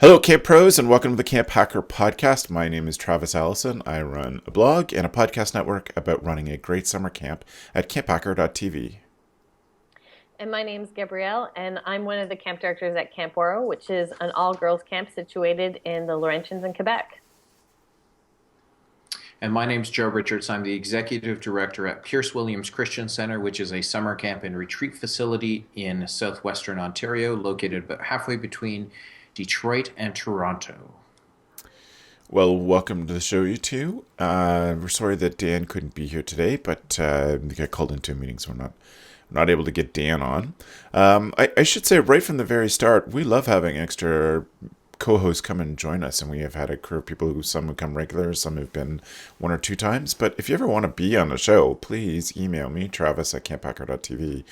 Hello, Camp Pros, and welcome to the Camp Hacker podcast. My name is Travis Allison. I run a blog and a podcast network about running a great summer camp at camphacker.tv. And my name's Gabrielle, and I'm one of the camp directors at Camp Oro, which is an all-girls camp situated in the Laurentians in Quebec. And my name's Joe Richards. I'm the executive director at Pierce Williams Christian Center, which is a summer camp and retreat facility in southwestern Ontario, located about halfway between Detroit and Toronto. Well, welcome to the show, you two. We're sorry that Dan couldn't be here today, but he got called into a meeting, so we're not able to get Dan on. I should say right from the very start, we love having extra co-hosts come and join us, and we have had a crew of people some have come regular, some have been one or two times. But if you ever want to be on the show, please email me, Travis at camphacker.tv,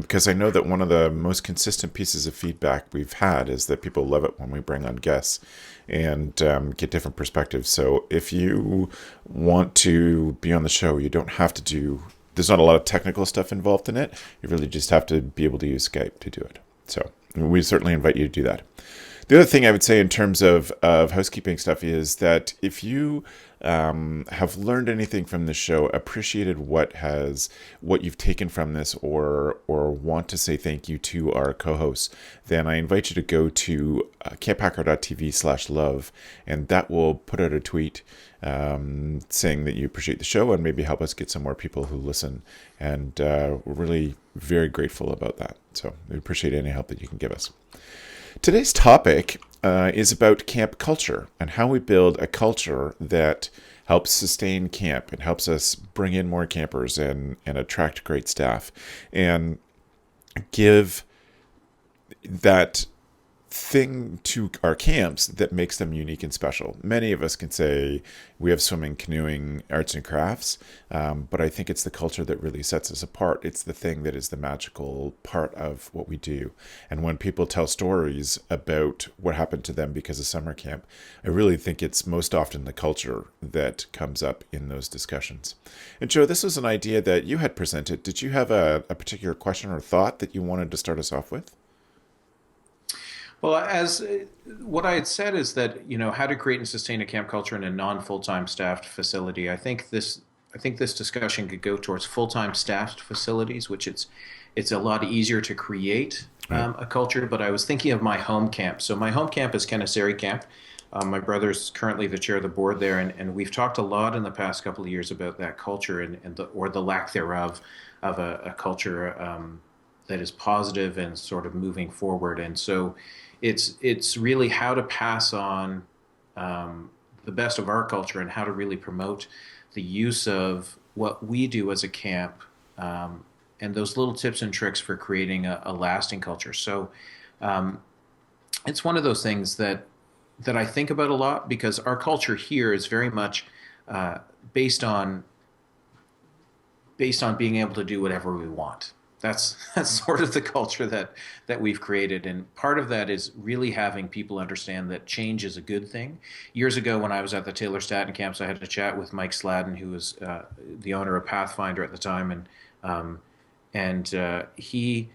because I know that one of the most consistent pieces of feedback we've had is that people love it when we bring on guests and get different perspectives. So if you want to be on the show, you don't have to there's not a lot of technical stuff involved in it. You really just have to be able to use Skype to do it. So we certainly invite you to do that. The other thing I would say in terms of housekeeping stuff is that if you have learned anything from this show, appreciated what you've taken from this, or want to say thank you to our co-hosts, then I invite you to go to camphacker.tv/love, and that will put out a tweet saying that you appreciate the show and maybe help us get some more people who listen. And we're really very grateful about that. So we appreciate any help that you can give us. Today's topic is about camp culture and how we build a culture that helps sustain camp and helps us bring in more campers and attract great staff and give that thing to our camps that makes them unique and special. Many of us can say we have swimming, canoeing, arts and crafts, but I think it's the culture that really sets us apart. It's the thing that is the magical part of what we do. And when people tell stories about what happened to them because of summer camp, I really think it's most often the culture that comes up in those discussions. And Joe, this was an idea that you had presented. Did you have a particular question or thought that you wanted to start us off with? Well, as what I had said is that, how to create and sustain a camp culture in a non-full-time staffed facility. I think this discussion could go towards full-time staffed facilities, which it's a lot easier to create a culture. But I was thinking of my home camp. So my home camp is Kennesari Camp. My brother's currently the chair of the board there, and we've talked a lot in the past couple of years about that culture and the lack thereof of a culture that is positive and sort of moving forward. And so it's really how to pass on the best of our culture and how to really promote the use of what we do as a camp, and those little tips and tricks for creating a lasting culture. So it's one of those things that I think about a lot, because our culture here is very much based on being able to do whatever we want. That's sort of the culture that we've created. And part of that is really having people understand that change is a good thing. Years ago, when I was at the Taylor Staton camps, I had a chat with Mike Sladden, who was the owner of Pathfinder at the time. And he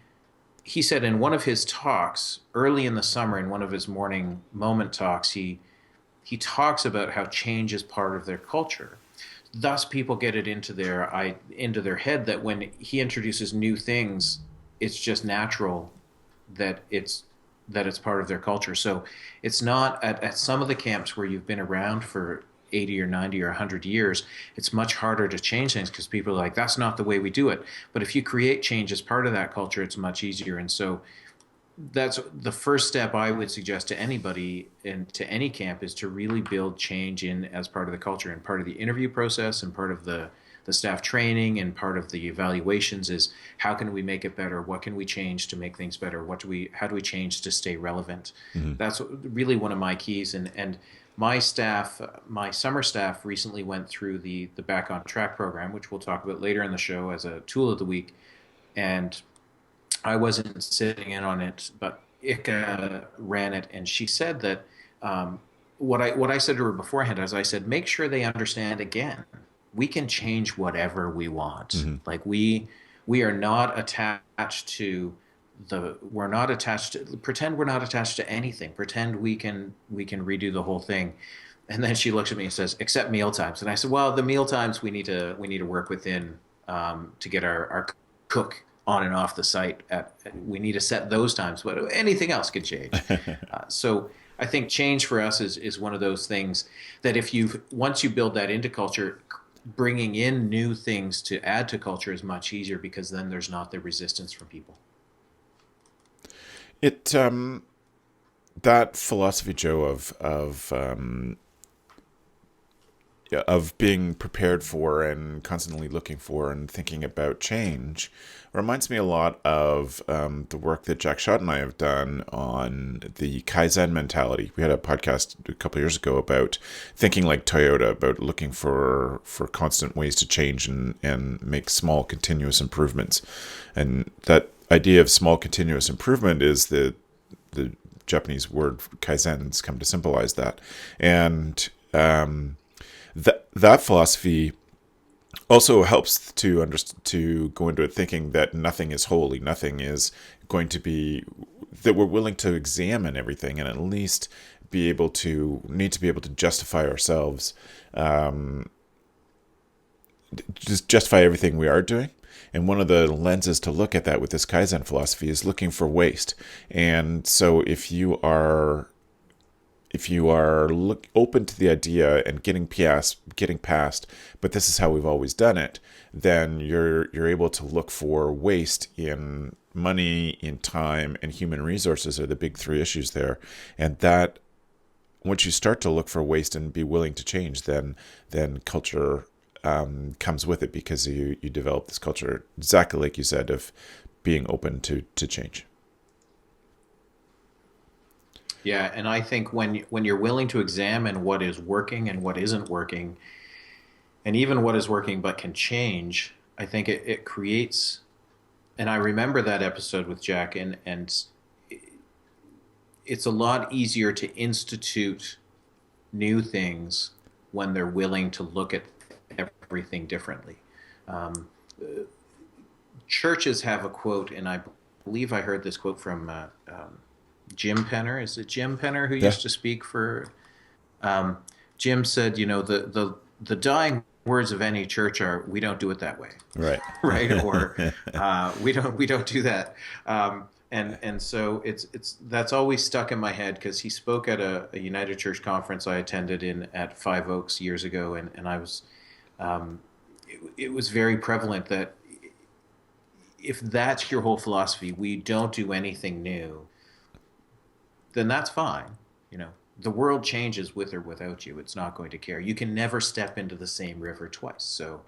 said in one of his talks early in the summer, in one of his morning moment talks, he talks about how change is part of their culture. Thus, people get it into their head that when he introduces new things, it's just natural that it's part of their culture. So it's not at some of the camps where you've been around for 80 or 90 or 100 years, it's much harder to change things because people are like, that's not the way we do it. But if you create change as part of that culture, it's much easier. And so that's the first step I would suggest to anybody and to any camp, is to really build change in as part of the culture. And part of the interview process and part of the staff training and part of the evaluations is, how can we make it better? What can we change to make things better? How do we change to stay relevant? Mm-hmm. That's really one of my keys. And my staff, my summer staff, recently went through the Back on Track program, which we'll talk about later in the show, as a tool of the week. And I wasn't sitting in on it, but Ika ran it, and she said that what I said to her beforehand is, I said, make sure they understand, again, we can change whatever we want. Mm-hmm. Like we are not attached to we're not attached to, pretend we're not attached to anything. Pretend we can redo the whole thing. And then she looks at me and says, "Except meal times." And I said, "Well, the meal times we need to work within, to get our cook on and off the site. We need to set those times, but anything else can change." So I think change for us is one of those things that if you once you build that into culture, bringing in new things to add to culture is much easier because then there's not the resistance from people. It that philosophy, Joe, yeah, of being prepared for and constantly looking for and thinking about change reminds me a lot of the work that Jack Schott and I have done on the Kaizen mentality. We had a podcast a couple of years ago about thinking like Toyota, about looking for constant ways to change and make small continuous improvements. And that idea of small continuous improvement is the Japanese word Kaizen's come to symbolize that. And that philosophy also helps to go into it thinking that nothing is holy, nothing is going to be, that we're willing to examine everything and at least need to be able to justify ourselves, just justify everything we are doing. And one of the lenses to look at that with this Kaizen philosophy is looking for waste. And so if you are open to the idea and getting past, but this is how we've always done it, then you're able to look for waste in money, in time, and human resources are the big three issues there. And that once you start to look for waste and be willing to change, then culture comes with it, because you develop this culture, exactly like you said, of being open to change. Yeah, and I think when you're willing to examine what is working and what isn't working, and even what is working but can change, I think it creates. And I remember that episode with Jack, and it's a lot easier to institute new things when they're willing to look at everything differently. Um, Churches have a quote, and I believe I heard this quote from Jim Penner. Is it Jim Penner who Yeah. used to speak for? Um, Jim said, the dying words of any church are, "We don't do it that way," Right. right? Or we don't do that. And so it's that's always stuck in my head because he spoke at a United Church conference I attended at Five Oaks years ago, and I was it was very prevalent that if that's your whole philosophy, we don't do anything new, then that's fine. The world changes with or without you. It's not going to care. You can never step into the same river twice. So,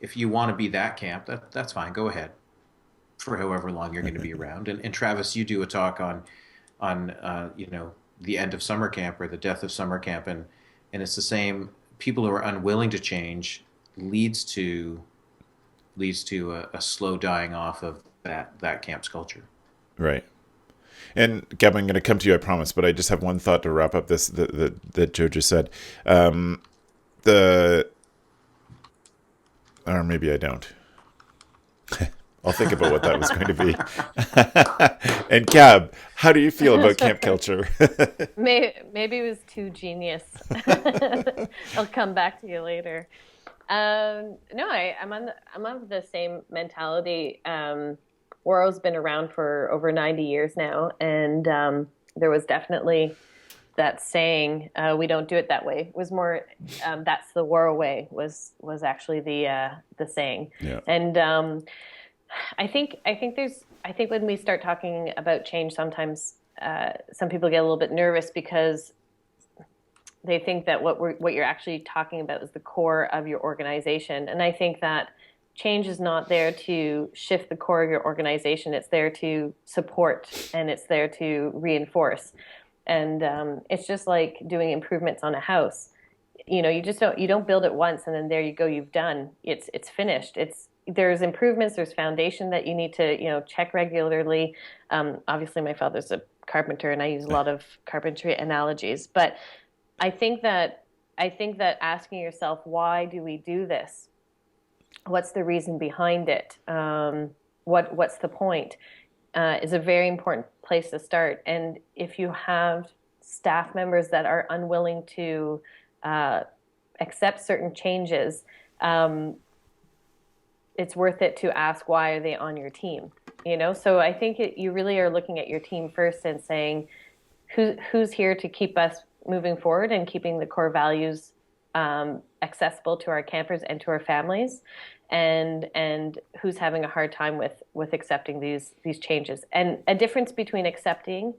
if you want to be that camp, that's fine. Go ahead for however long you're going to be around. And Travis, you do a talk on the end of summer camp or the death of summer camp, and it's the same. People who are unwilling to change leads to a slow dying off of that camp's culture. Right. And Gab, I'm going to come to you, I promise, but I just have one thought to wrap up this that Joe just said. The Or maybe I don't. I'll think about what that was going to be. And Gab, how do you feel about camp culture? Maybe it was too genius. I'll come back to you later. No, I'm of the same mentality. Woro's been around for over 90 years now, and there was definitely that saying, "We don't do it that way." It was more, "That's the Woro way." Was actually the saying. Yeah. And I think when we start talking about change, sometimes some people get a little bit nervous because they think that what you're actually talking about is the core of your organization. And I think that change is not there to shift the core of your organization. It's there to support, and it's there to reinforce. And it's just like doing improvements on a house. You don't build it once and then there you go, you've done. It's finished. There's improvements, there's foundation that you need to check regularly. Obviously, my father's a carpenter, and I use a lot of carpentry analogies. But I think that asking yourself, why do we do this? What's the reason behind it? what's the point, is a very important place to start. And if you have staff members that are unwilling to uh, accept certain changes, um, it's worth it to ask, why are they on your team? So I think you really are looking at your team first and saying, who's here to keep us moving forward and keeping the core values accessible to our campers and to our families, and who's having a hard time with accepting these changes. And a difference between accepting,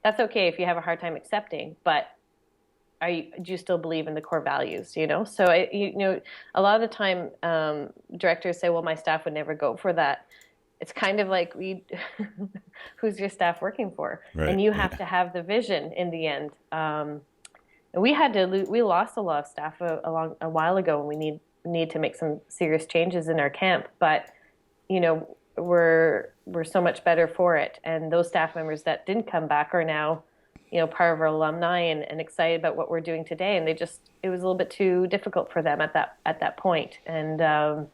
that's okay if you have a hard time accepting, but do you still believe in the core values? So a lot of the time, directors say, well, my staff would never go for that. It's kind of like, who's your staff working for? Right. And you Yeah. have to have the vision in the end. We lost a lot of staff a while ago, and we need to make some serious changes in our camp. But we're so much better for it. And those staff members that didn't come back are now, part of our alumni, and excited about what we're doing today. And it was a little bit too difficult for them at that point. And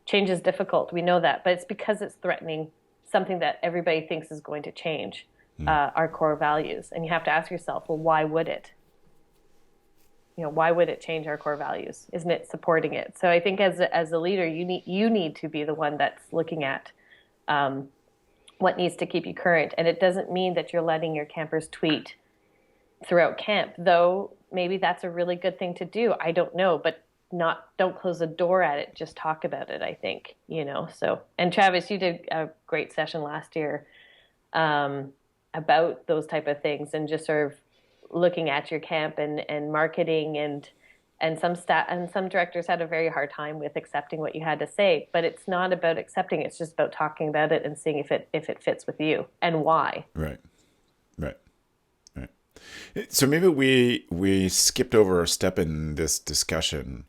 change is difficult. We know that, but it's because it's threatening something that everybody thinks is going to change, our core values. And you have to ask yourself, well, why would it? Why would it change our core values? Isn't it supporting it? So I think as a leader, you need to be the one that's looking at what needs to keep you current. And it doesn't mean that you're letting your campers tweet throughout camp, though maybe that's a really good thing to do. I don't know, but don't close the door at it. Just talk about it, I think, so. And Travis, you did a great session last year about those type of things, and just sort of looking at your camp and marketing, and some directors had a very hard time with accepting what you had to say. But it's not about accepting, it's just about talking about it and seeing if it fits with you and why. Right. Right. Right. So maybe we skipped over a step in this discussion,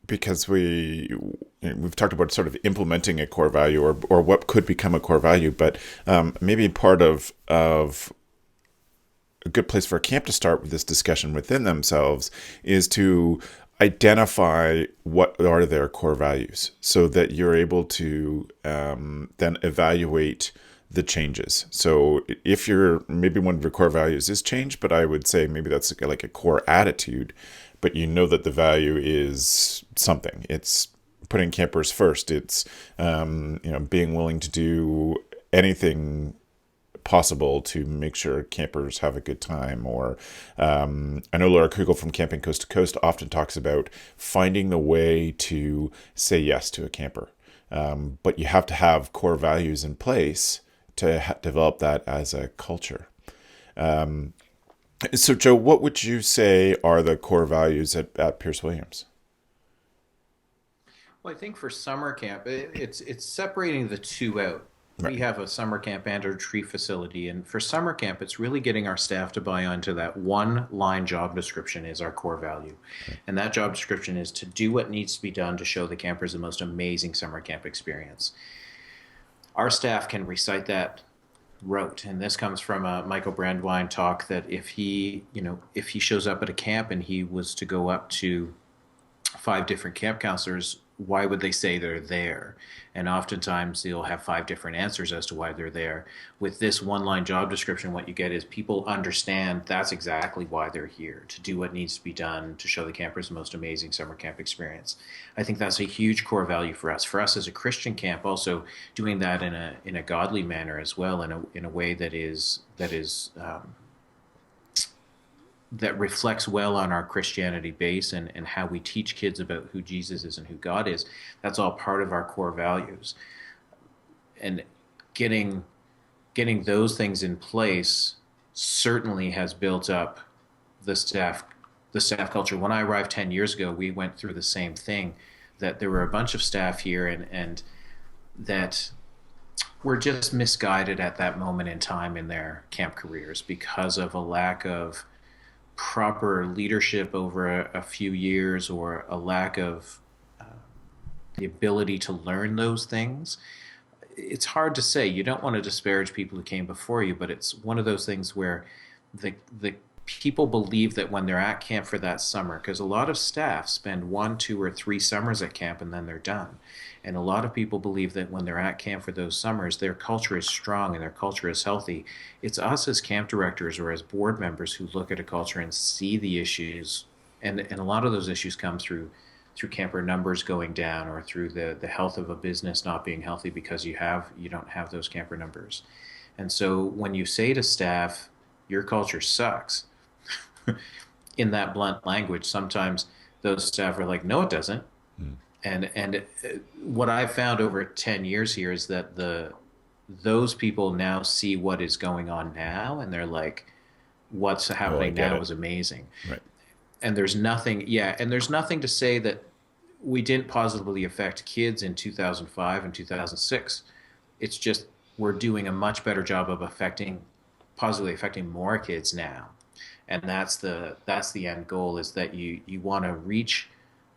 because we've talked about sort of implementing a core value, or what could become a core value, but maybe part of a good place for a camp to start with this discussion within themselves is to identify what are their core values, so that you're able to then evaluate the changes. So if maybe one of your core values is change, but I would say maybe that's like a core attitude, but that the value is something. It's putting campers first. It's being willing to do anything possible to make sure campers have a good time. Or I know Laura Kugel from Camping Coast to Coast often talks about finding the way to say yes to a camper. But you have to have core values in place to develop that as a culture. So, Joe, what would you say are the core values at Pierce Williams? Well, I think for summer camp, it's separating the two out. We Right. have a summer camp and a retreat facility, and for summer camp, it's really getting our staff to buy onto that one line job description is our core value, and that job description is to do what needs to be done to show the campers the most amazing summer camp experience. Our staff can recite that rote, and this comes from a Michael Brandwine talk that if he shows up at a camp and he was to go up to 5 different camp counselors, why would they say they're there? And oftentimes they'll have 5 different answers as to why they're there. With this one line job description, what you get is people understand that's exactly why they're here, to do what needs to be done to show the campers the most amazing summer camp experience. I think that's a huge core value for us. For us as a Christian camp, also doing that in a godly manner as well, in a way that reflects well on our Christianity base, and how we teach kids about who Jesus is and who God is. That's all part of our core values. And getting those things in place certainly has built up the staff culture. When I arrived 10 years ago, we went through the same thing, that there were a bunch of staff here and that were just misguided at that moment in time in their camp careers because of a lack of proper leadership over a few years, or a lack of the ability to learn those things. It's hard to say. You don't want to disparage people who came before you, but it's one of those things where the people believe that when they're at camp for that summer, because a lot of staff spend 1, 2, or 3 summers at camp and then they're done. And a lot of people believe that when they're at camp for those summers, their culture is strong and their culture is healthy. It's us as camp directors or as board members who look at a culture and see the issues. And a lot of those issues come through camper numbers going down, or through the health of a business not being healthy because you don't have those camper numbers. And so when you say to staff, your culture sucks, in that blunt language, sometimes those staff are like, no, it doesn't. And what I've found over 10 years here is that those people now see what is going on now, and they're like, what's happening now is amazing. Right. And there's nothing, and there's nothing to say that we didn't positively affect kids in 2005 and 2006. It's just we're doing a much better job of positively affecting more kids now. And that's the end goal, is that you want to reach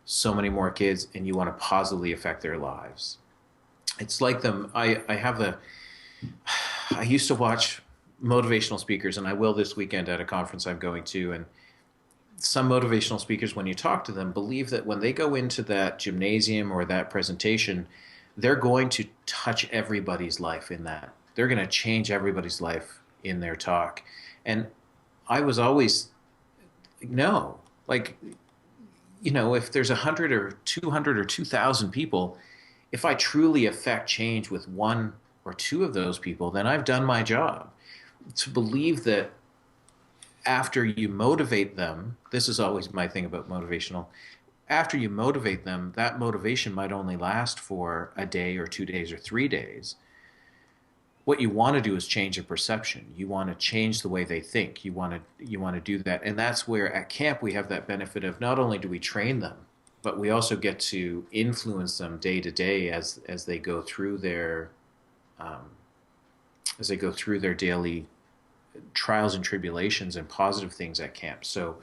so many more kids and you want to positively affect their lives. It's like I used to watch motivational speakers, and I will this weekend at a conference I'm going to. And some motivational speakers, when you talk to them, believe that when they go into that gymnasium or that presentation, they're going to touch everybody's life in that. They're going to change everybody's life in their talk. And I was always, no, like, if there's 100 or 200 or 2,000 people, if I truly affect change with 1 or 2 of those people, then I've done my job. To believe that after you motivate them, this is always my thing about motivational, after you motivate them, that motivation might only last for a day or 2 days or 3 days. What you want to do is change their perception. You want to change the way they think. You want to do that. And that's where at camp we have that benefit of, not only do we train them, but we also get to influence them day to day as they go through their daily trials and tribulations and positive things at camp. So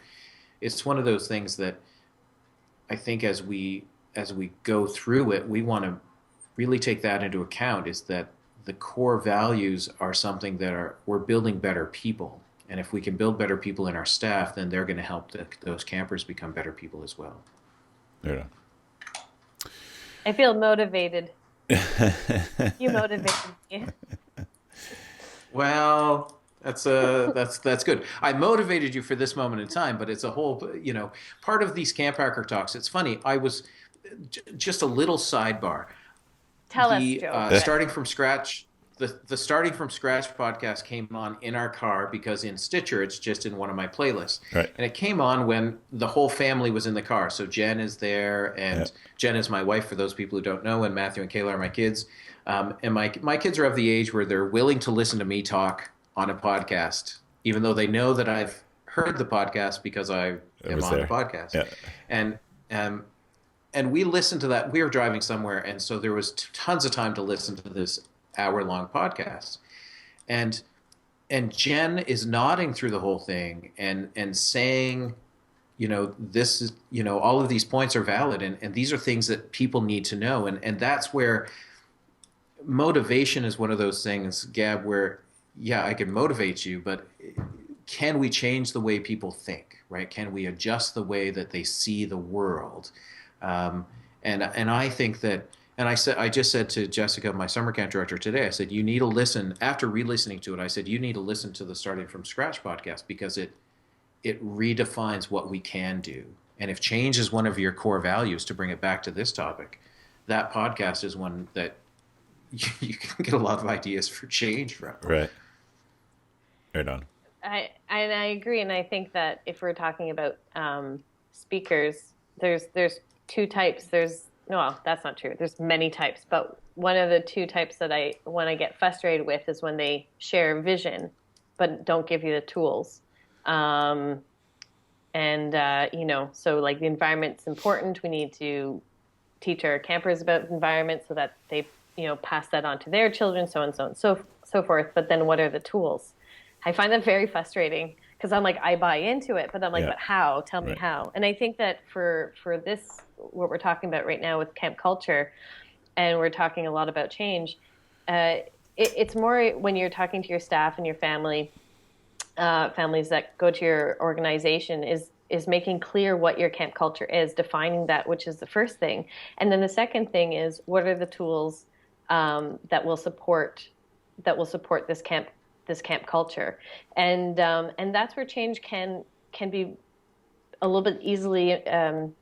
it's one of those things that I think as we go through it, we want to really take that into account, is that the core values are something that we're building better people. And if we can build better people in our staff, then they're going to help those campers become better people as well. Yeah. I feel motivated. You motivated me. Well, that's good. I motivated you for this moment in time, but it's a whole, part of these CampHacker talks. It's funny. I was just a little sidebar. Tell us, Joe. Starting from scratch. The Starting from Scratch podcast came on in our car, because in Stitcher it's just in one of my playlists. Right. And it came on when the whole family was in the car. So Jen is there, and Jen is my wife, for those people who don't know, and Matthew and Kayla are my kids. And my kids are of the age where they're willing to listen to me talk on a podcast, even though they know that I've heard the podcast because I am on the podcast. Yeah. And we listened to that. We were driving somewhere, and so there was tons of time to listen to this hour-long podcast. And Jen is nodding through the whole thing and saying, this is, all of these points are valid, and these are things that people need to know. And that's where motivation is one of those things, Gab, where, I can motivate you, but can we change the way people think, right? Can we adjust the way that they see the world? And I think that, and I just said to Jessica, my summer camp director, today, I said, you need to listen, after re-listening to it, I said, you need to listen to the Starting from Scratch podcast, because it redefines what we can do. And if change is one of your core values, to bring it back to this topic, that podcast is one that you can get a lot of ideas for change from. Right. Right on. I agree, and I think that if we're talking about speakers, there's 2 types. That's not true. There's many types, but one of the 2 types that I get frustrated with is when they share vision, but don't give you the tools. So like the environment's important. We need to teach our campers about environment so that they, pass that on to their children, so on and so forth. But then what are the tools? I find that very frustrating, because I'm like, I buy into it, but I'm like, but how? Tell me how. And I think that for this, what we're talking about right now with camp culture, and we're talking a lot about change, it's more when you're talking to your staff and your family, families that go to your organization is making clear what your camp culture is, defining that, which is the first thing. And then the second thing is, what are the tools that will support this camp culture, and that's where change can be a little bit easily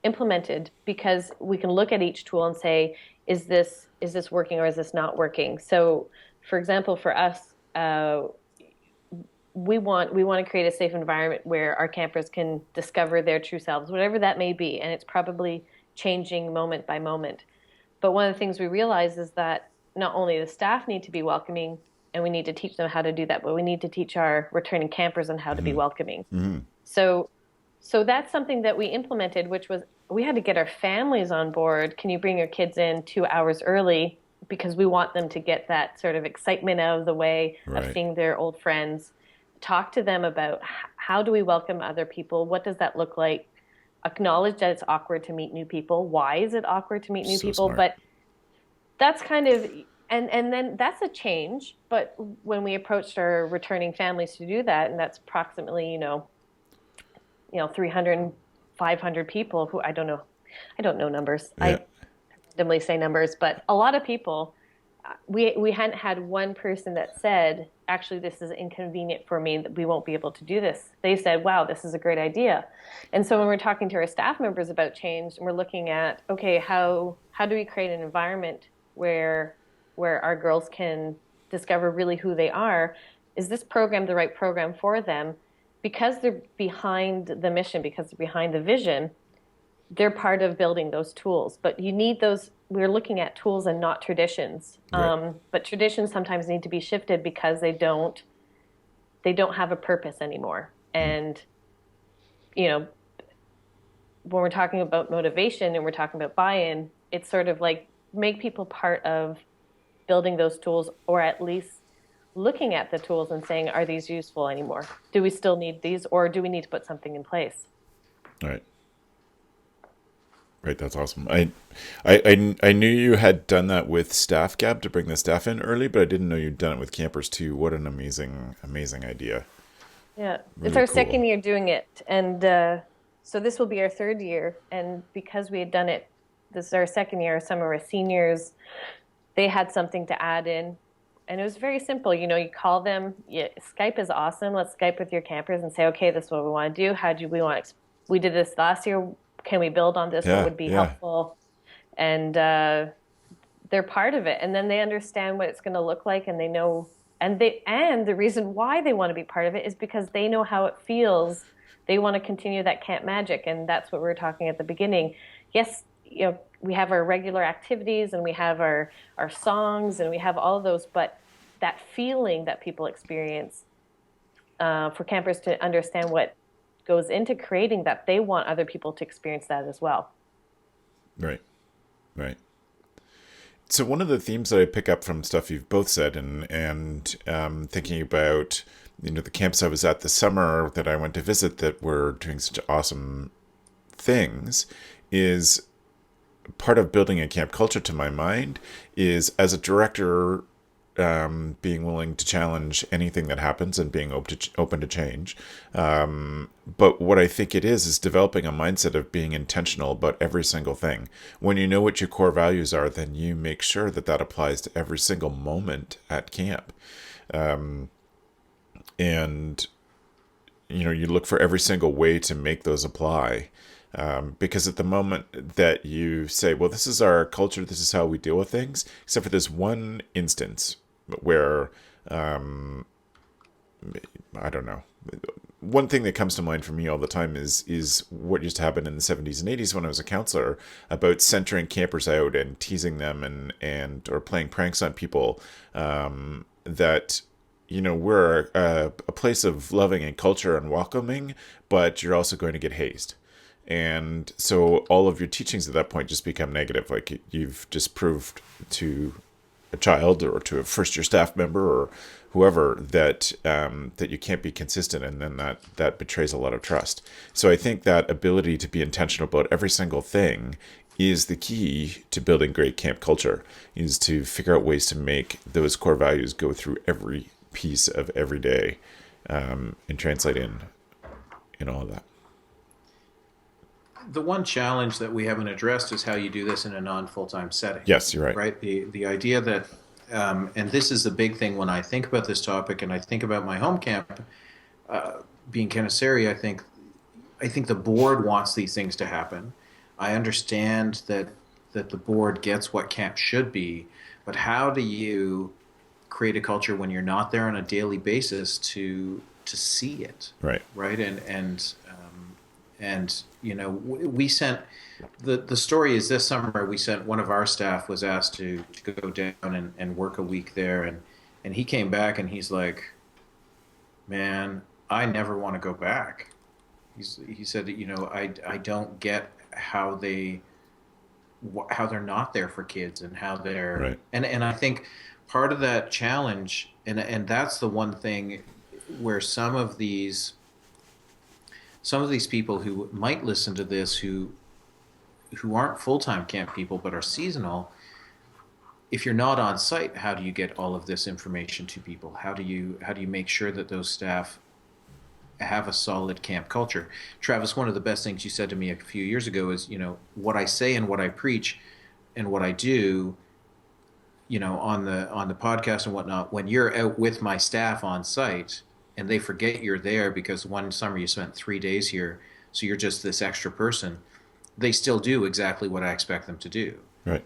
implemented, because we can look at each tool and say, is this working or is this not working? So, for example, for us, we want to create a safe environment where our campers can discover their true selves, whatever that may be, and it's probably changing moment by moment. But one of the things we realize is that not only the staff need to be welcoming, and we need to teach them how to do that, but we need to teach our returning campers on how to be welcoming. So, so that's something that we implemented, which was we had to get our families on board. Can you bring your kids in 2 hours early? Because we want them to get that sort of excitement out of the way of Right. seeing their old friends. Talk to them about how do we welcome other people? What does that look like? Acknowledge that it's awkward to meet new people. Why is it awkward to meet new So people? smart. But that's kind of and then that's a change. But when we approached our returning families to do that, and that's approximately 300, 500 people who I don't know numbers. Yeah. I randomly say numbers, but a lot of people. We hadn't had one person that said, actually, this is inconvenient for me, that we won't be able to do this. They said, wow, this is a great idea. And so when we're talking to our staff members about change, and we're looking at, okay, how do we create an environment where our girls can discover really who they are? Is this program the right program for them? Because they're behind the mission, because they're behind the vision, they're part of building those tools. But you need those. We're looking at tools and not traditions. Right. But traditions sometimes need to be shifted because they don't have a purpose anymore. And you know, when we're talking about motivation and we're talking about buy-in, it's sort of like make people part of building those tools, or at least looking at the tools and saying, are these useful anymore? Do we still need these, or do we need to put something in place? Right. Right. That's awesome. I knew you had done that with Staff Gab to bring the staff in early, but I didn't know you'd done it with campers too. What an amazing idea. Yeah, it's Really our cool. second year doing it, and so this will be our third year. And because we had done it, this is our second year. Some of our seniors, they had something to add in, and it was very simple. You call them. Skype is awesome. Let's Skype with your campers and say, okay, this is what we want to do. How do we want? We did this last year. Can we build on this? What Yeah. would be Yeah. helpful? And they're part of it, and then they understand what it's going to look like, and they know, and the reason why they want to be part of it is because they know how it feels. They want to continue that camp magic, and that's what we were talking at the beginning. Yes, we have our regular activities, and we have our songs, and we have all of those, but that feeling that people experience, for campers to understand what goes into creating that, they want other people to experience that as well. Right. Right. So one of the themes that I pick up from stuff you've both said, and thinking about the camps I was at this summer that I went to visit that were doing such awesome things, is part of building a camp culture, to my mind, is as a director, being willing to challenge anything that happens and being open to change. But what I think it is developing a mindset of being intentional about every single thing. When you know what your core values are, then you make sure that that applies to every single moment at camp. And you look for every single way to make those apply. Because at the moment that you say, well, this is our culture, this is how we deal with things, except for this one instance where, I don't know. One thing that comes to mind for me all the time is what used to happen in the 70s and 80s when I was a counselor, about centering campers out and teasing them and or playing pranks on people, that we're a place of loving and culture and welcoming, but you're also going to get hazed. And so all of your teachings at that point just become negative. Like you've just proved to a child or to a first year staff member or whoever that that you can't be consistent, and then that betrays a lot of trust. So I think that ability to be intentional about every single thing is the key to building great camp culture, is to figure out ways to make those core values go through every piece of every day. and translate in all of that. The one challenge that we haven't addressed is how you do this in a non-full-time setting, Yes, you're right. right? The idea that, and this is the big thing when I think about this topic, and I think about my home camp being Canissary. I think the board wants these things to happen. I understand that the board gets what camp should be, but how do you create a culture when you're not there on a daily basis to see it, Right. right? And we sent the story is this summer we sent one of our staff was asked to go down and work a week there, and he came back and he's like, man, I never want to go back. He said that I don't get how they're not there for kids and how they're Right. and I think part of that challenge, and that's the one thing where some of these people who might listen to this who aren't full-time camp people but are seasonal, if you're not on site, how do you get all of this information to people? How do you make sure that those staff have a solid camp culture? Travis, one of the best things you said to me a few years ago is, what I say and what I preach and what I do, on the podcast and whatnot, when you're out with my staff on site and they forget you're there because one summer you spent 3 days here, so you're just this extra person, they still do exactly what I expect them to do. Right.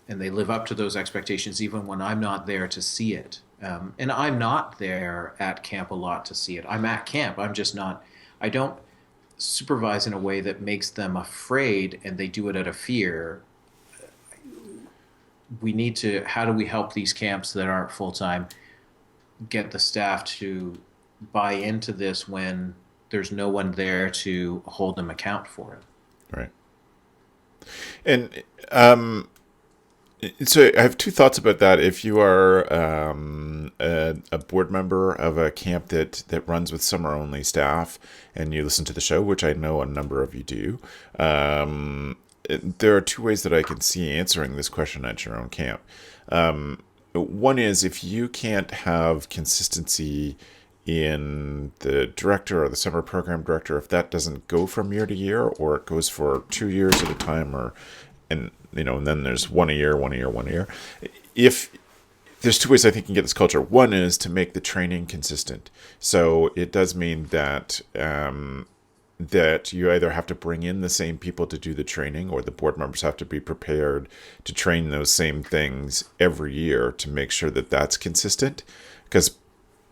And they live up to those expectations even when I'm not there to see it. And I'm not there at camp a lot to see it. I'm at camp. I'm just not, I don't supervise in a way that makes them afraid and they do it out of fear. How do we help these camps that aren't full-time get the staff to buy into this when there's no one there to hold them account for it? Right. And so I have two thoughts about that. If you are a board member of a camp that runs with summer only staff and you listen to the show, which I know a number of you do, there are two ways that I can see answering this question at your own camp. One is if you can't have consistency in the director or the summer program director, if that doesn't go from year to year, or it goes for 2 years at a time, and then there's 1 a year, 1 a year, 1 a year. If there's two ways I think you can get this culture. One is to make the training consistent. So it does mean that that you either have to bring in the same people to do the training, or the board members have to be prepared to train those same things every year to make sure that that's consistent. Because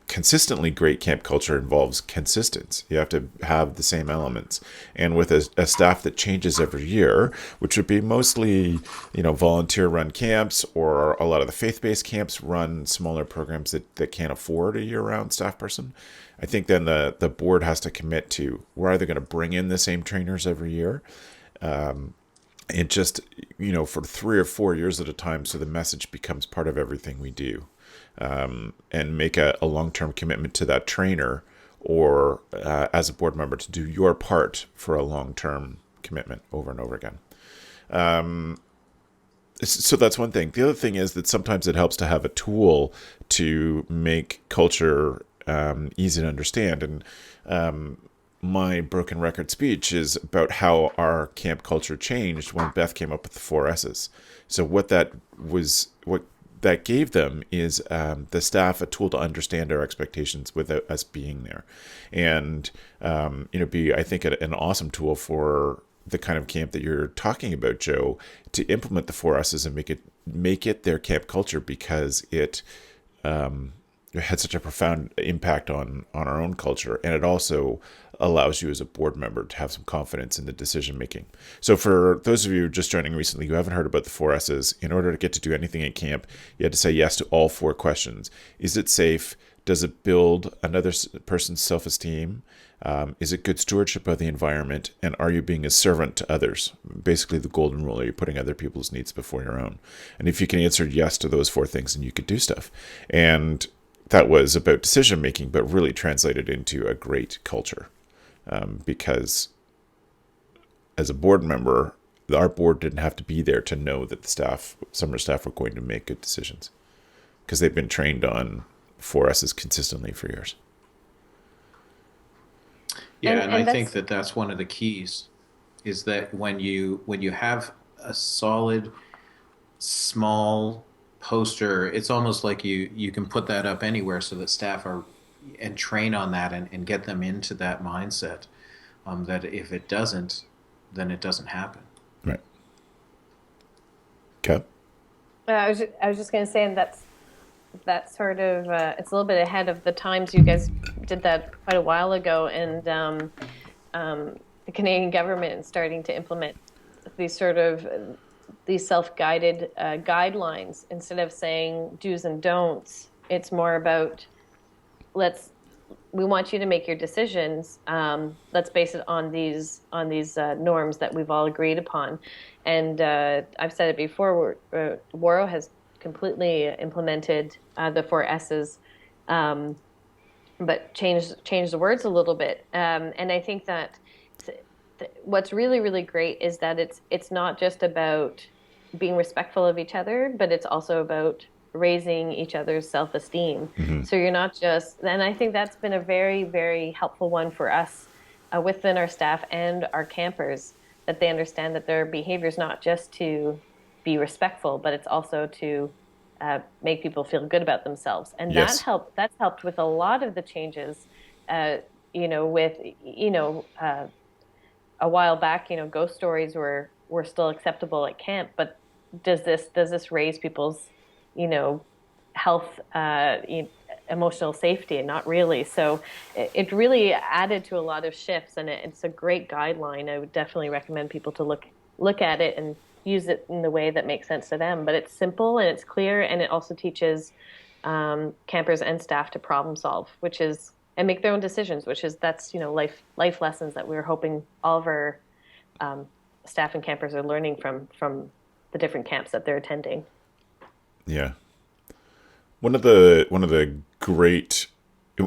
consistently great camp culture involves consistency. You have to have the same elements. And with a staff that changes every year, which would be mostly, volunteer run camps, or a lot of the faith-based camps run smaller programs that can't afford a year-round staff person, I think then the board has to commit to, we're either going to bring in the same trainers every year, and just, for 3 or 4 years at a time, so the message becomes part of everything we do. And make a long-term commitment to that trainer, or as a board member to do your part for a long-term commitment over and over again. So that's one thing. The other thing is that sometimes it helps to have a tool to make culture easy to understand. And my broken record speech is about how our camp culture changed when Beth came up with the 4 S's. So what that gave them is the staff a tool to understand our expectations without us being there, and be, I think, an awesome tool for the kind of camp that you're talking about, Joe, to implement the 4 S's and make it their camp culture, because it had such a profound impact on our own culture, and it also allows you as a board member to have some confidence in the decision making. So for those of you just joining recently who haven't heard about the 4 S's, in order to get to do anything at camp, you had to say yes to all 4 questions. Is it safe? Does it build another person's self-esteem? Is it good stewardship of the environment? And are you being a servant to others? Basically the golden rule, are you putting other people's needs before your own? And if you can answer yes to those 4 things, then you could do stuff. And that was about decision making, but really translated into a great culture. Because as a board member, our board didn't have to be there to know that the summer staff were going to make good decisions, because they've been trained on 4 S's consistently for years. Yeah, and I and think that's that that's one of the keys is that when you have a solid small poster, it's almost like you can put that up anywhere so that staff are and train on that and get them into that mindset. That if it doesn't, then it doesn't happen. Right. Okay. I was just going to say, and that's sort of it's a little bit ahead of the times. You guys did that quite a while ago, and the Canadian government is starting to implement these sort of these self-guided guidelines. Instead of saying do's and don'ts, it's more about let's we want you to make your decisions. Let's base it on these norms that we've all agreed upon. And I've said it before. Waro has completely implemented the four S's, um, but changed the words a little bit. And I think that what's really great is that it's not just about being respectful of each other, but it's also about raising each other's self-esteem. Hmm. So you're not just, and I think that's been a very helpful one for us within our staff and our campers, that they understand that their behavior is not just to be respectful, but it's also to make people feel good about themselves. And Yes. that's helped with a lot of the changes, uh, with, a while back, ghost stories were still acceptable at camp, but does this raise people's, you know, health, emotional safety? And not really. So it really added to a lot of shifts, and it's a great guideline. I would definitely recommend people to look at it and use it in the way that makes sense to them. But it's simple and it's clear, and it also teaches campers and staff to problem solve, which is and make their own decisions, which is that's life lessons that we're hoping all of our um, staff and campers are learning from the different camps that they're attending. Yeah. One of the great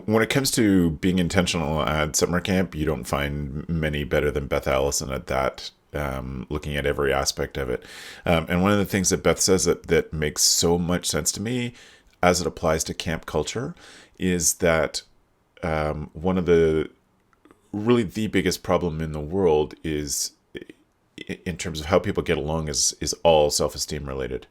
when it comes to being intentional at summer camp, you don't find many better than Beth Allison at that. Looking at every aspect of it, and one of the things that Beth says that makes so much sense to me, as it applies to camp culture, is that one of the really the biggest problem in the world is in terms of how people get along is all self-esteem related.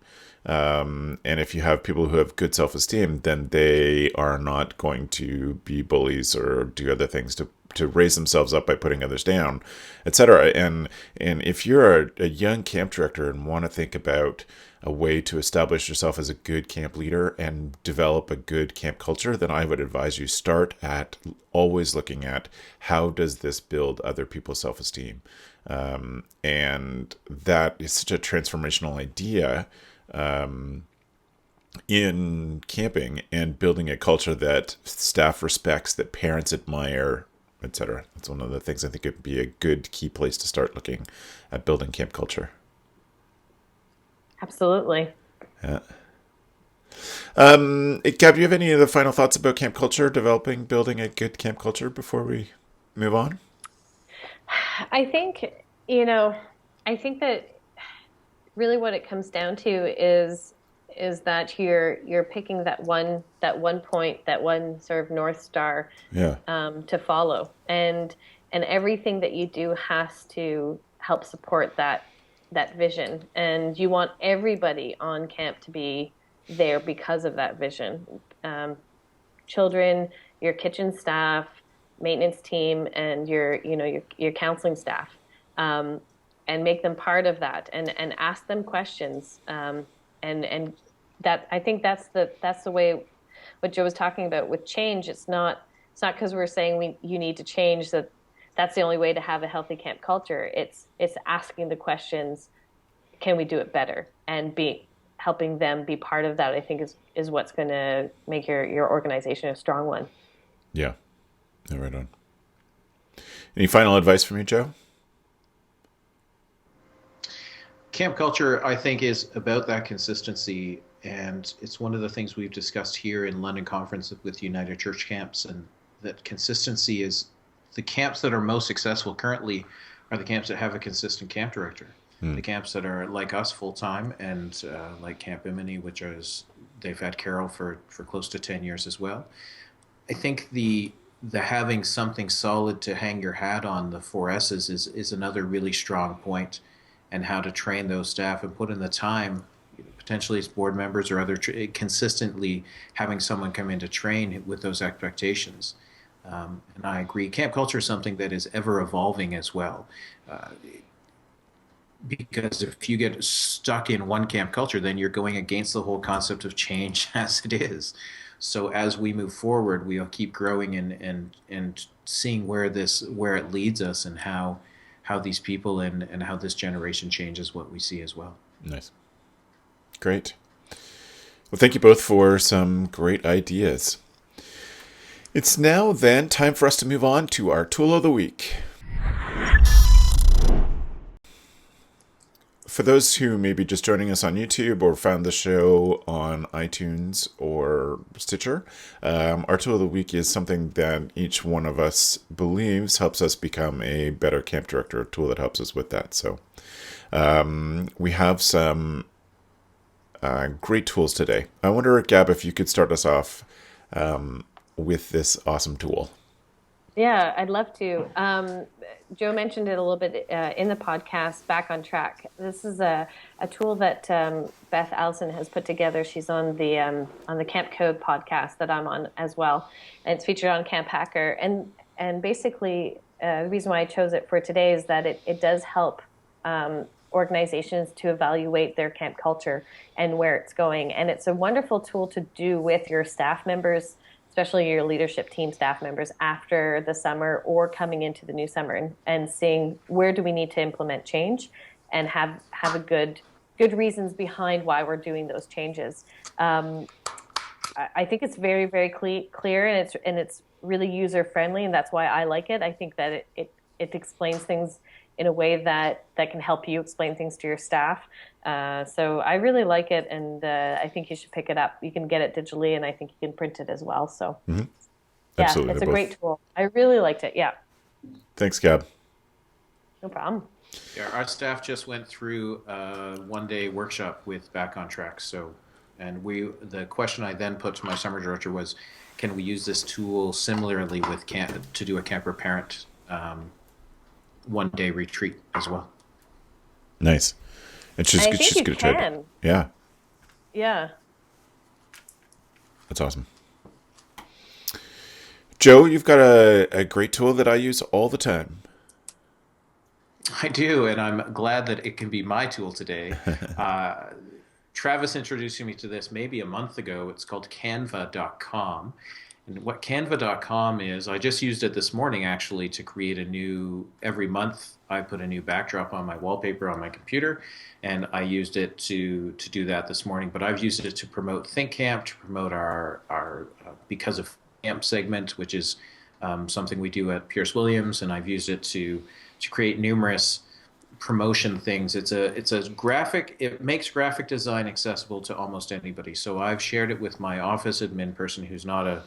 And if you have people who have good self-esteem, then they are not going to be bullies or do other things to raise themselves up by putting others down, etc. And if you're a young camp director and want to think about a way to establish yourself as a good camp leader and develop a good camp culture, then I would advise you start at always looking at how does this build other people's self-esteem. And that is such a transformational idea in camping and building a culture that staff respects, that parents admire, etc. That's one of the things I think would be a good key place to start looking at building camp culture. Absolutely. Yeah. Gab, do you have any of the final thoughts about camp culture, developing, building a good camp culture before we move on? I think, you know, I think that really what it comes down to is that you're picking that one point, that one sort of north star Yeah. to follow, and everything that you do has to help support that vision. And you want everybody on camp to be there because of that vision. Um, Children, your kitchen staff, maintenance team, and your counseling staff, um, and make them part of that, and ask them questions. And that I think that's the way what Joe was talking about with change. It's not because we're saying you need to change that. That's the only way to have a healthy camp culture. It's asking the questions, can we do it better, and be helping them be part of that. I think is what's going to make your organization a strong one. Yeah. Yeah, right on. Any final advice from you, Joe? Camp culture, I think, is about that consistency, and it's one of the things we've discussed here in London Conference with United Church Camps, and that consistency is the camps that are most successful currently are the camps that have a consistent camp director. Hmm. The camps that are like us full time and like Camp Imini, they've had Carol for close to 10 years as well. I think the having something solid to hang your hat on, the four S's, is another really strong point, and how to train those staff and put in the time, potentially as board members or other, consistently having someone come in to train with those expectations. And I agree, camp culture is something that is ever evolving as well. Uh, because if you get stuck in one camp culture, then you're going against the whole concept of change as it is. So as we move forward, we'll keep growing and seeing where it leads us, and how these people and how this generation changes what we see as well. Nice. Great. Well, thank you both for some great ideas. It's now then time for us to move on to our tool of the week. For those who may be just joining us on YouTube or found the show on iTunes or Stitcher, our tool of the week is something that each one of us believes helps us become a better camp director, a tool that helps us with that. So we have some great tools today. I wonder, Gab, if you could start us off with this awesome tool. Yeah, I'd love to. Joe mentioned it a little bit in the podcast, Back on Track. This is a tool that Beth Allison has put together. She's on the Camp Code podcast that I'm on as well, and it's featured on CampHacker. And basically, the reason why I chose it for today is that it does help organizations to evaluate their camp culture and where it's going. And it's a wonderful tool to do with your staff members, especially your leadership team staff members, after the summer or coming into the new summer, and seeing where do we need to implement change and have a good reasons behind why we're doing those changes. I think it's very, very clear, and it's really user friendly, and that's why I like it. I think that it explains things in a way that can help you explain things to your staff. So I really like it, and I think you should pick it up. You can get it digitally, and I think you can print it as well. So yeah, Absolutely, it's a great tool. I really liked it. Yeah. Thanks, Gab. No problem. Yeah, our staff just went through a one-day workshop with Back on Track. So, and the question I then put to my summer director was, can we use this tool similarly with to do a camper parent one-day retreat as well? Nice. And she's I think you going to try. can. Yeah, Yeah. that's awesome. Joe, you've got a great tool that I use all the time. I do, and I'm glad that it can be my tool today. Travis introduced me to this maybe a month ago. It's called Canva.com. And what Canva.com is, I just used it this morning actually to create every month I put a new backdrop on my wallpaper on my computer, and I used it to do that this morning. But I've used it to promote Think Camp, to promote our Because of Camp segment, which is something we do at Pierce Williams, and I've used it to create numerous promotion things. It's a graphic. It makes graphic design accessible to almost anybody. So I've shared it with my office admin person who's not a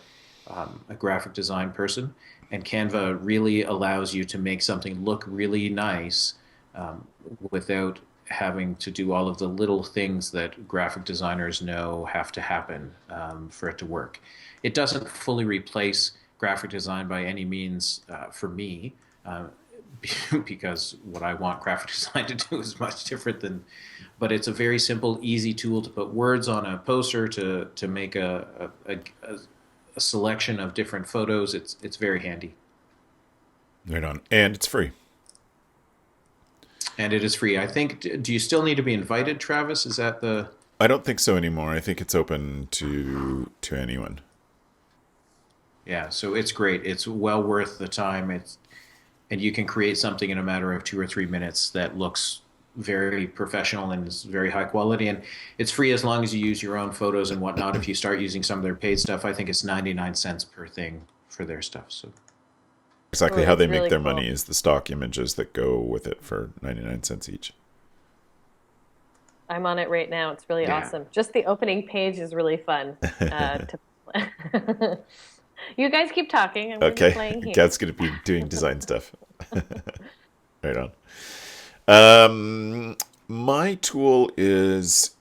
graphic design person, and Canva really allows you to make something look really nice without having to do all of the little things that graphic designers know have to happen for it to work. It doesn't fully replace graphic design by any means for me, because what I want graphic design to do is much different but it's a very simple, easy tool to put words on a poster, to make a selection of different photos. It's very handy. Right on. And it's free. And it is free. I think, do you still need to be invited, Travis? Is that the... I don't think so anymore. I think it's open to anyone. Yeah, so it's great. It's well worth the time. And you can create something in a matter of 2 or 3 minutes that looks very professional and is very high quality. And it's free as long as you use your own photos and whatnot. If you start using some of their paid stuff, I think it's 99 cents per thing for their stuff. So exactly how they really make their cool. money is the stock images that go with it for 99 cents each. I'm on it right now. It's really awesome. Just the opening page is really fun. You guys keep talking. I'm going to be playing here. Gab's going to be doing design stuff. Right on. My tool is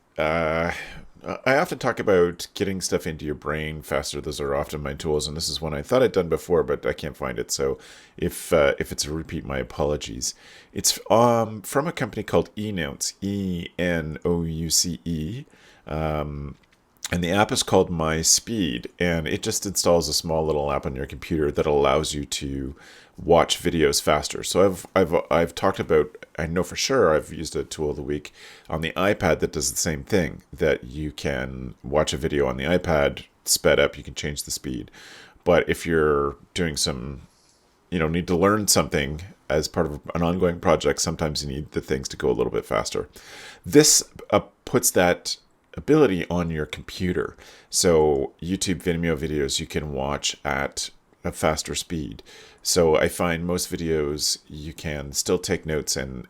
I often talk about getting stuff into your brain faster. Those are often my tools, and this is one I thought I'd done before, but I can't find it. So if it's a repeat, my apologies. It's from a company called eNotes, Enouce. And the app is called My Speed, and it just installs a small little app on your computer that allows you to watch videos faster. So I've talked about, I know for sure I've used a tool of the week on the iPad that does the same thing, that you can watch a video on the iPad sped up, you can change the speed. But if you're doing some, need to learn something as part of an ongoing project, sometimes you need the things to go a little bit faster. This puts that ability on your computer. So YouTube Vimeo videos you can watch at a faster speed. So I find most videos you can still take notes and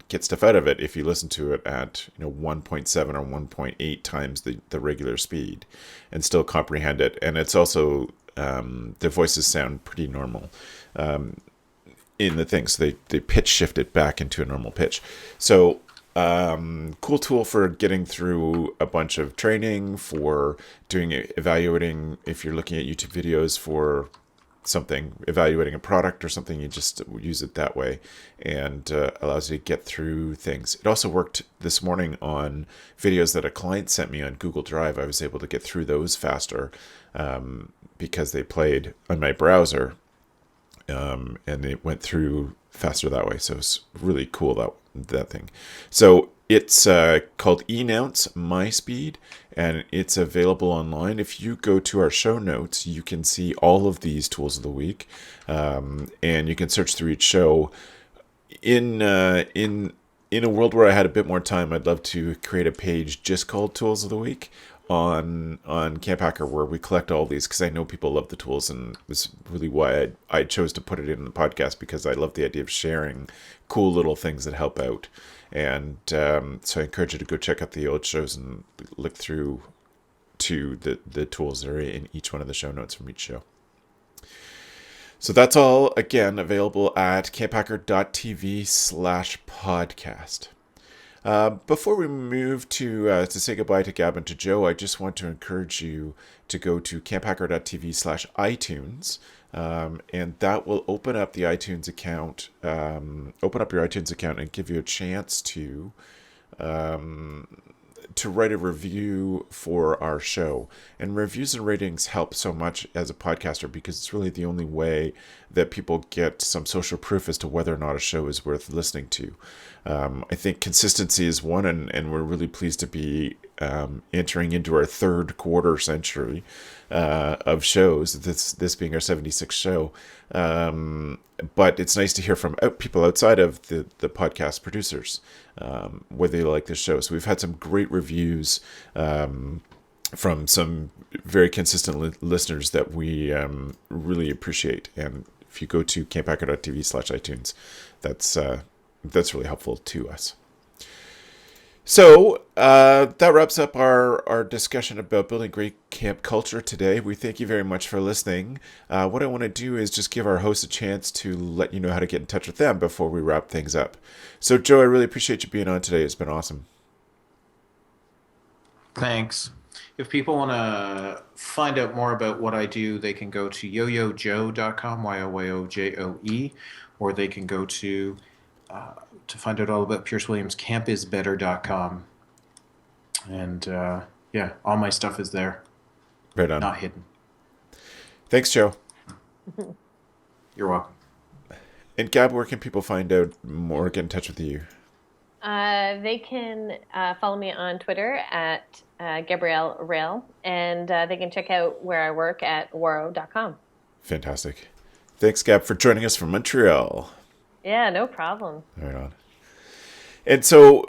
get stuff out of it if you listen to it at 1.7 or 1.8 times the regular speed and still comprehend it. And it's also their voices sound pretty normal in the thing. So they pitch shift it back into a normal pitch. So cool tool for getting through a bunch of training, for evaluating if you're looking at YouTube videos for something, evaluating a product or something, you just use it that way, and allows you to get through things. It also worked this morning on videos that a client sent me on Google Drive. I was able to get through those faster because they played on my browser, and it went through faster that way. So it's really cool, that thing. So it's called eNotes My Speed, and it's available online. If you go to our show notes, you can see all of these tools of the week, and you can search through each show. In a world where I had a bit more time, I'd love to create a page just called Tools of the Week on CampHacker, where we collect all these, because I know people love the tools, and this is really why I chose to put it in the podcast, because I love the idea of sharing cool little things that help out. And so I encourage you to go check out the old shows and look through to the tools that are in each one of the show notes from each show. So that's all, again, available at camphacker.tv/podcast. Before we move to say goodbye to Gab and to Joe, I just want to encourage you to go to camphacker.tv/iTunes, and that will open up the iTunes account, open up your iTunes account and give you a chance to write a review for our show. And reviews and ratings help so much as a podcaster, because it's really the only way that people get some social proof as to whether or not a show is worth listening to. I think consistency is one, and we're really pleased to be entering into our third quarter century of shows, this being our 76th show. But it's nice to hear from people outside of the podcast producers, whether they like the show. So we've had some great reviews from some very consistent listeners that we really appreciate. And if you go to camphacker.tv/iTunes, that's really helpful to us. So that wraps up our discussion about building great camp culture today. We thank you very much for listening. What I want to do is just give our hosts a chance to let you know how to get in touch with them before we wrap things up. So Joe, I really appreciate you being on today. It's been awesome. Thanks. If people want to find out more about what I do, they can go to yoyojoe.com, YOYOJOE, or they can go to find out all about Pierce Williams, campisbetter.com. And all my stuff is there. Right on. Not hidden. Thanks, Joe. You're welcome. And Gab, where can people find out more, get in touch with you? They can follow me on Twitter at Gabrielle Rail, and they can check out where I work at waro.com. Fantastic. Thanks, Gab, for joining us from Montreal. Yeah, no problem. Right on. And so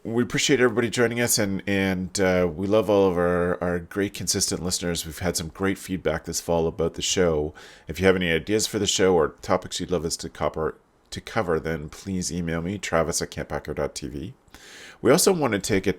we appreciate everybody joining us, and we love all of our great, consistent listeners. We've had some great feedback this fall about the show. If you have any ideas for the show or topics you'd love us to cover, then please email me, Travis at camphacker.tv. We also want to take a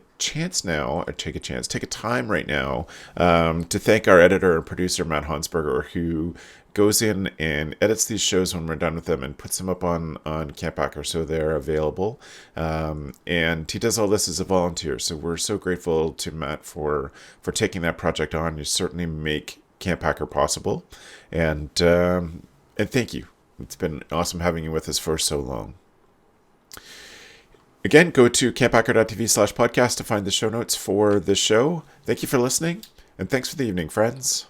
time right now to thank our editor and producer, Matt Hansberger, who goes in and edits these shows when we're done with them and puts them up on CampHacker so they're available. And he does all this as a volunteer. So we're so grateful to Matt for taking that project on. You certainly make CampHacker possible. And thank you. It's been awesome having you with us for so long. Again, go to camphacker.tv/podcast to find the show notes for this show. Thank you for listening, and thanks for the evening, friends.